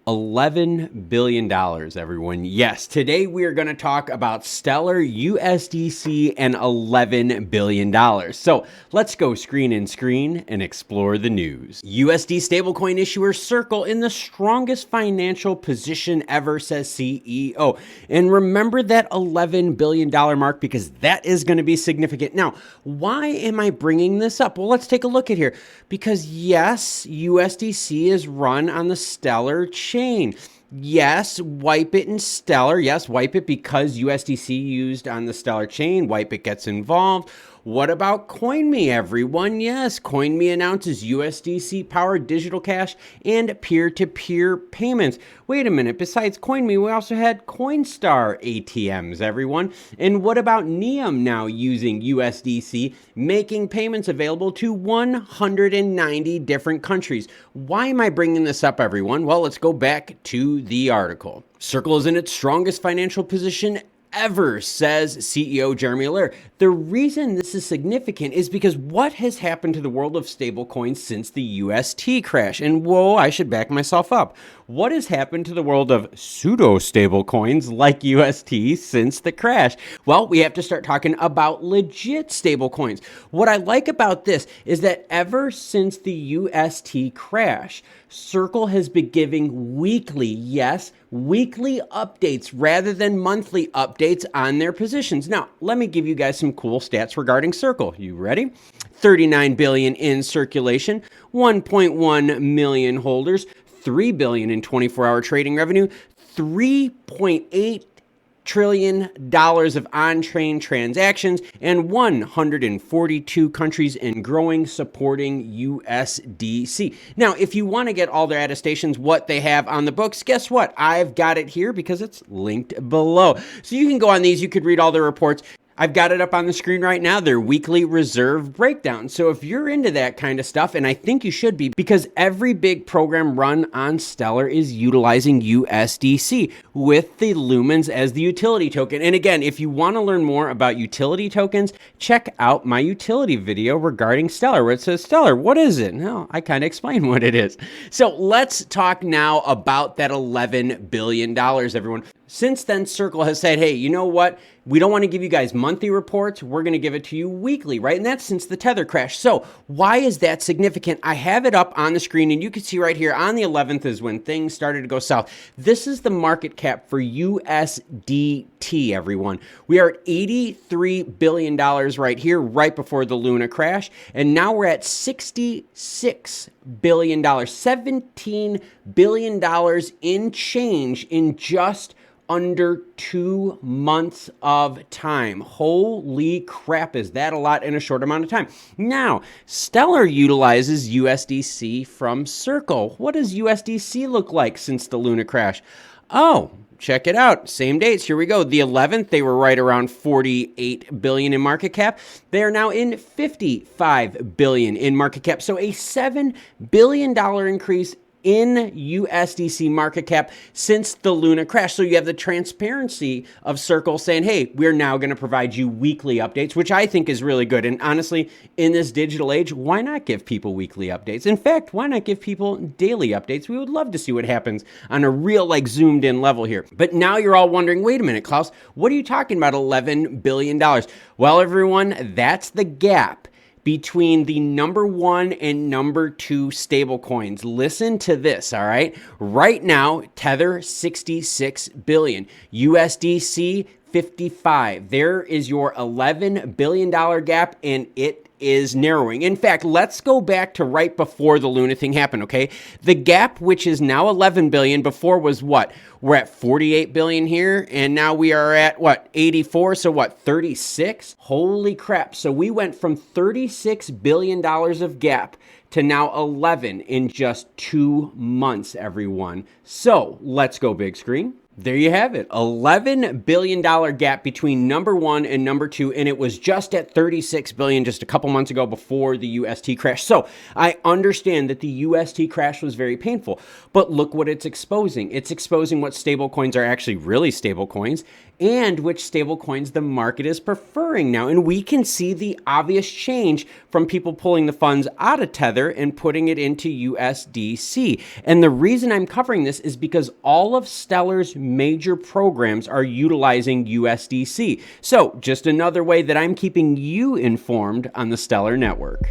$11 billion, everyone. Yes, today we are going to talk about Stellar USDC and $11 billion. So let's go screen and explore the news. USD stablecoin issuer Circle in the strongest financial position ever, says CEO. And remember that $11 billion mark because that is going to be significant. Now, why am I bringing this up? Well, let's take a look at here. Because yes, USDC is run on the Stellar chain. Yes, wipe it in Stellar. Yes, wipe it because USDC used on the Stellar chain. Wipe it gets involved. What about CoinMe, everyone? Yes, CoinMe announces USDC-powered digital cash and peer-to-peer payments. Wait a minute, besides CoinMe, we also had Coinstar ATMs, everyone. And what about Neum now using USDC, making payments available to 190 different countries? Why am I bringing this up, everyone? Well, let's go back to the article. Circle is in its strongest financial position ever, says CEO Jeremy Allaire. The reason this is significant is because what has happened to the world of stablecoins since the UST crash? And whoa, I should back myself up. What has happened to the world of pseudo stablecoins like UST since the crash? Well, we have to start talking about legit stablecoins. What I like about this is that ever since the UST crash, Circle has been giving weekly, yes, weekly updates rather than monthly updates on their positions. Now, let me give you guys some cool stats regarding Circle. You ready? 39 billion in circulation, 1.1 million holders, 3 billion in 24-hour trading revenue, $3.8 trillion of on-chain transactions, and 142 countries and growing supporting USDC. Now, if you want to get all their attestations, what they have on the books, guess what? I've got it here because it's linked below. So you can go on these, you could read all their reports. I've got it up on the screen right now, their weekly reserve breakdown. So if you're into that kind of stuff, and I think you should be, because every big program run on Stellar is utilizing USDC with the Lumens as the utility token. And again, if you want to learn more about utility tokens, check out my utility video regarding Stellar, where it says, Stellar, what is it? No, I kind of explain what it is. So let's talk now about that $11 billion, everyone. Since then, Circle has said, hey, you know what? We don't want to give you guys monthly reports. We're going to give it to you weekly, right? And that's since the Tether crash. So why is that significant? I have it up on the screen, and you can see right here on the 11th is when things started to go south. This is the market cap for USDT, everyone. We are at $83 billion right here, right before the Luna crash. And now we're at $66 billion, $17 billion in change in just under 2 months of time. Holy crap, is that a lot in a short amount of time? Now, Stellar utilizes USDC from Circle. What does USDC look like since the Luna crash? Oh, check it out. Same dates. Here we go. The 11th, they were right around 48 billion in market cap. They are now in 55 billion in market cap. So a $7 billion increase in USDC market cap since the Luna crash. So you have the transparency of Circle saying, hey, we're now going to provide you weekly updates, which I think is really good. And honestly, in this digital age, why not give people weekly updates? In fact, why not give people daily updates? We would love to see what happens on a real, like, zoomed in level here. But now you're all wondering, wait a minute, Klaus, what are you talking about $11 billion? Well, everyone, that's the gap between the number 1 and number 2 stable coins. Listen to this, all right? Right now, Tether, 66 billion. USDC, 55. There is your $11 billion gap, and it is narrowing. In fact, let's go back to right before the Luna thing happened, okay? The gap, which is now 11 billion, before was what? We're at 48 billion here, and now we are at what? 84, so what? 36? Holy crap. So we went from $36 billion of gap to now 11 in just 2 months, everyone. So let's go big screen. There you have it, $11 billion gap between number one and number two, and it was just at $36 billion just a couple months ago before the UST crash. So I understand that the UST crash was very painful, but look what it's exposing. It's exposing what stable coins are actually really stable coins and which stable coins the market is preferring now. And we can see the obvious change from people pulling the funds out of Tether and putting it into USDC. And the reason I'm covering this is because all of Stellar's major programs are utilizing USDC. So just another way that I'm keeping you informed on the Stellar network.